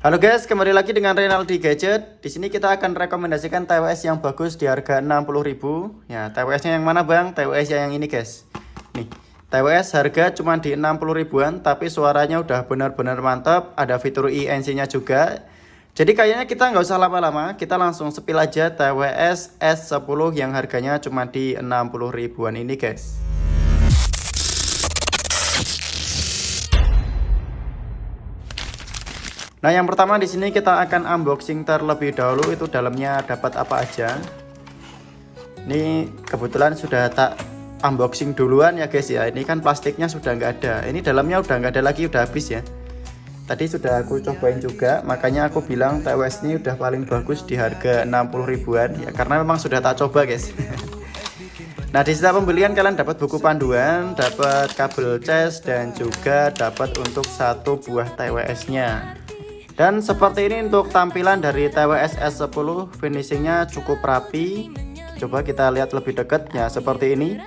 Halo guys, kembali lagi dengan Renaldi Gadget. Di sini kita akan rekomendasikan TWS yang bagus di harga 60.000. Ya, TWS-nya yang mana Bang? TWS yang ini guys. Nih, TWS harga cuma di 60 ribuan, tapi suaranya udah benar-benar mantap. Ada fitur INC-nya juga. Jadi kayaknya kita nggak usah lama-lama, kita langsung spill aja TWS S10 yang harganya cuma di 60 ribuan ini guys. Nah, yang pertama di sini kita akan unboxing terlebih dahulu, itu dalamnya dapat apa aja. Ini kebetulan sudah tak unboxing duluan ya guys ya. Ini kan plastiknya sudah nggak ada. Ini dalamnya udah nggak ada lagi, udah habis ya. Tadi sudah aku cobain juga, makanya aku bilang TWS ini udah paling bagus di harga 60 ribuan ya, karena memang sudah tak coba guys. Nah, di setiap pembelian kalian dapat buku panduan, dapat kabel cas, dan juga dapat untuk satu buah TWS-nya. Dan seperti ini untuk tampilan dari TWS S10, finishingnya cukup rapi. Coba kita lihat lebih dekatnya seperti ini.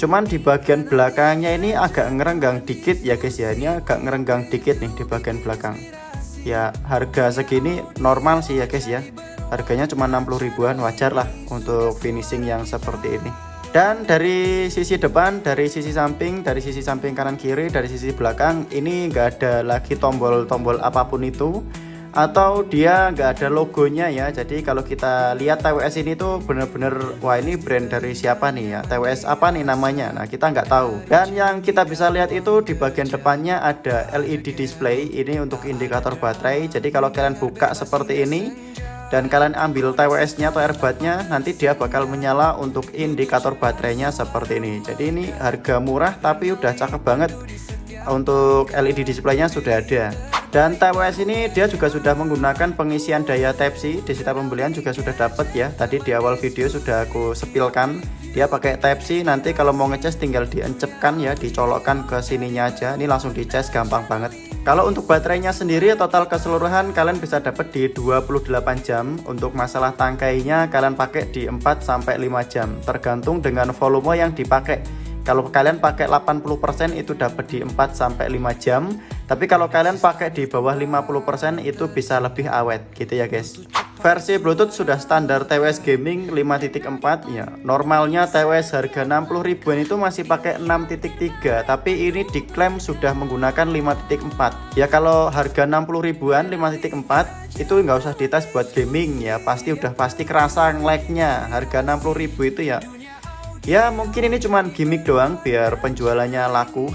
Cuman di bagian belakangnya ini agak ngerenggang dikit ya guys ya. Ini agak ngerenggang dikit nih di bagian belakang. Ya harga segini normal sih ya guys ya. Harganya cuma 60 ribuan, wajar lah untuk finishing yang seperti ini. Dan dari sisi depan, dari sisi samping kanan kiri, dari sisi belakang ini nggak ada lagi tombol-tombol apapun itu, atau dia nggak ada logonya ya. Jadi kalau kita lihat TWS ini tuh bener-bener, wah ini brand dari siapa nih ya, TWS apa nih namanya. Nah, kita nggak tahu. Dan yang kita bisa lihat itu di bagian depannya ada LED display, ini untuk indikator baterai. Jadi kalau kalian buka seperti ini dan kalian ambil TWS-nya atau earbud-nya, nanti dia bakal menyala untuk indikator baterainya seperti ini. Jadi ini harga murah tapi udah cakep banget. Untuk LED display-nya sudah ada. Dan TWS ini dia juga sudah menggunakan pengisian daya Type-C. Di setiap pembelian juga sudah dapat ya. Tadi di awal video sudah aku sepilkan. Dia pakai Type-C, nanti kalau mau ngecas tinggal diencepkan ya, dicolokkan ke sininya aja. Ini langsung dicas, gampang banget. Kalau untuk baterainya sendiri total keseluruhan kalian bisa dapat di 28 jam. Untuk masalah tangkainya kalian pakai di 4 sampai 5 jam, tergantung dengan volume yang dipakai. Kalau kalian pakai 80% itu dapat di 4 sampai 5 jam. Tapi kalau kalian pakai di bawah 50% itu bisa lebih awet gitu ya guys. Versi Bluetooth sudah standar TWS Gaming 5.4 ya. Normalnya TWS harga 60 ribuan itu masih pakai 6.3, tapi ini diklaim sudah menggunakan 5.4. Ya kalau harga 60 ribuan 5.4 itu nggak usah dites buat gaming ya, pasti kerasa nge-lag-nya. Harga 60 ribu itu ya. Ya mungkin ini cuman gimmick doang biar penjualannya laku.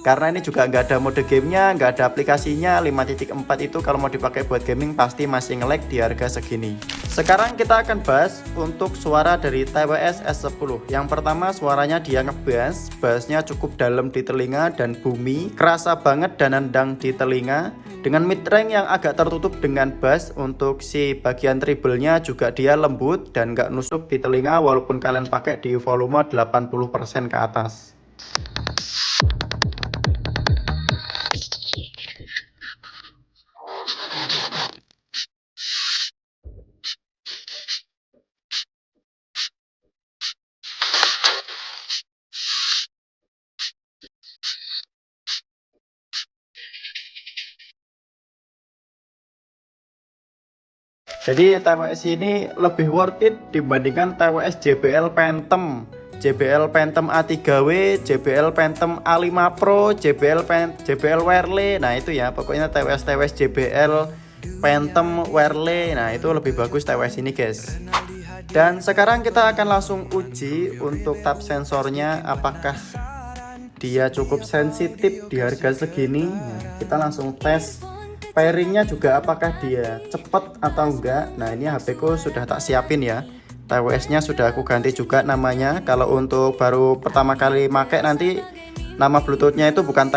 Karena ini juga nggak ada mode gamenya, nggak ada aplikasinya. 5.4 itu kalau mau dipakai buat gaming pasti masih nge-lag di harga segini. Sekarang kita akan bahas untuk suara dari TWS S10. Yang pertama suaranya dia ngebass, bassnya cukup dalam di telinga dan bumi, kerasa banget dan nendang di telinga. Dengan mid range yang agak tertutup dengan bass, untuk si bagian treble-nya juga dia lembut dan nggak nusuk di telinga walaupun kalian pakai di volume 80% ke atas. Jadi TWS ini lebih worth it dibandingkan TWS JBL Phantom, JBL Phantom A3W, JBL Phantom A5 Pro, JBL Wireless. Nah itu ya pokoknya TWS JBL Phantom Wireless. Nah itu lebih bagus TWS ini guys. Dan sekarang kita akan langsung uji untuk tap sensornya, apakah dia cukup sensitif di harga segini. Nah, kita langsung tes pairingnya juga, apakah dia cepet atau enggak. Nah ini HP ku sudah tak siapin ya, TWS nya sudah aku ganti juga namanya. Kalau untuk baru pertama kali make nanti nama bluetoothnya itu bukan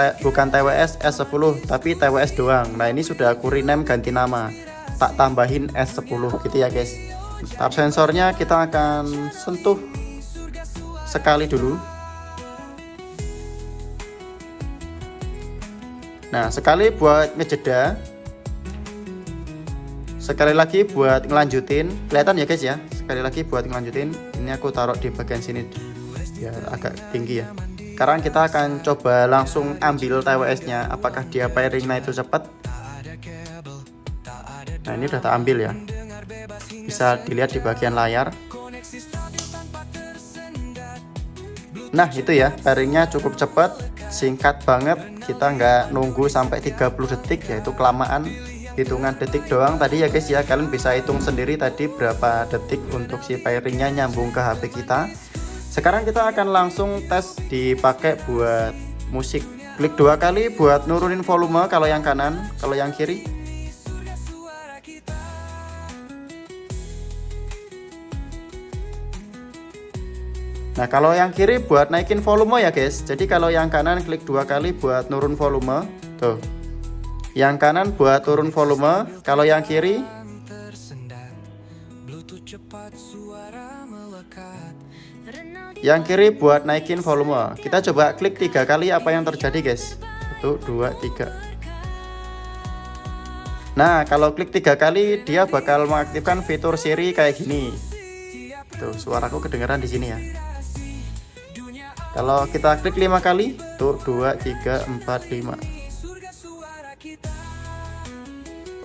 TWS S10 tapi TWS doang. Nah ini sudah aku rename, ganti nama, tak tambahin S10 gitu ya guys. Tap sensornya kita akan sentuh sekali dulu. Nah sekali buat ngejeda, sekali lagi buat ngelanjutin. Kelihatan ya guys ya, sekali lagi buat ngelanjutin. Ini aku taruh di bagian sini ya, agak tinggi ya. Sekarang kita akan coba langsung ambil TWS nya, apakah dia pairingnya itu cepat. Nah ini udah tak ambil ya, bisa dilihat di bagian layar. Nah itu ya, pairingnya cukup cepat, singkat banget, kita nggak nunggu sampai 30 detik, yaitu kelamaan, hitungan detik doang tadi ya guys ya. Kalian bisa hitung sendiri tadi berapa detik untuk si pairingnya nyambung ke HP kita. Sekarang kita akan langsung tes dipakai buat musik. Klik 2 kali buat nurunin volume kalau yang kanan, kalau yang kiri. Nah kalau yang kiri buat naikin volume ya guys. Jadi kalau yang kanan klik 2 kali buat nurun volume. Tuh. Yang kanan buat turun volume, kalau yang kiri buat naikin volume. Kita coba klik 3 kali apa yang terjadi guys. 1, 2, 3. Nah kalau klik 3 kali dia bakal mengaktifkan fitur Siri kayak gini. Tuh suaraku kedengeran di sini ya. Kalau kita klik 5 kali, tuh 2, 3, 4, 5.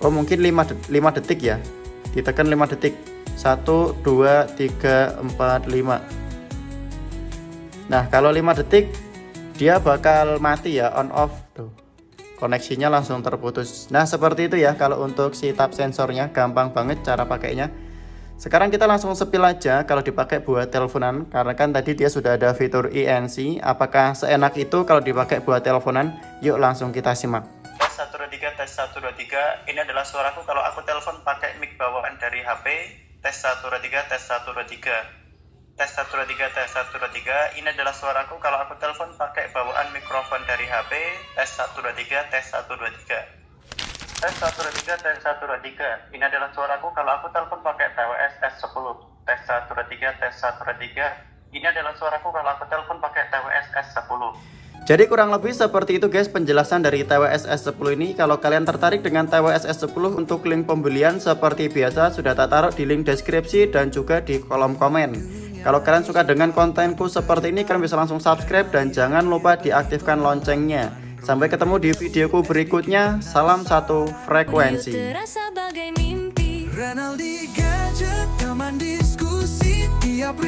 Oh mungkin 5 detik ya, ditekan 5 detik. 1, 2, 3, 4, 5. Nah kalau 5 detik dia bakal mati ya, on off. Tuh koneksinya langsung terputus. Nah seperti itu ya kalau untuk si tap sensornya, gampang banget cara pakainya. Sekarang kita langsung sepil aja kalau dipakai buat teleponan, karena kan tadi dia sudah ada fitur ENC. Apakah seenak itu kalau dipakai buat teleponan? Yuk langsung kita simak. Tes 1, 2, 3, tes 1, 2, 3. Ini adalah suaraku kalau aku telepon pakai mic bawaan dari HP. Tes 1, 2, 3, tes 1, 2, 3. Tes 1, 2, 3, tes 1, 2, 3. Ini adalah suaraku kalau aku telepon pakai bawaan mikrofon dari HP. Tes 1, 2, 3, tes 1, 2, 3. Tes 1, 2, 3, tes 1, 2, 3. Ini adalah suaraku kalau aku telepon pakai TWS S10. Tes 1, 2, 3, tes 1, 2, 3. Ini adalah suaraku kalau aku telepon pakai TWS S10. Jadi kurang lebih seperti itu guys penjelasan dari TWS S10 ini. Kalau kalian tertarik dengan TWS S10, untuk link pembelian seperti biasa sudah tak taruh di link deskripsi dan juga di kolom komen. Kalau kalian suka dengan kontenku seperti ini, kalian bisa langsung subscribe dan jangan lupa diaktifkan loncengnya. Sampai ketemu di videoku berikutnya. Salam satu frekuensi. Terasa bagai mimpi. Renaldi Gadget, teman diskusi tiap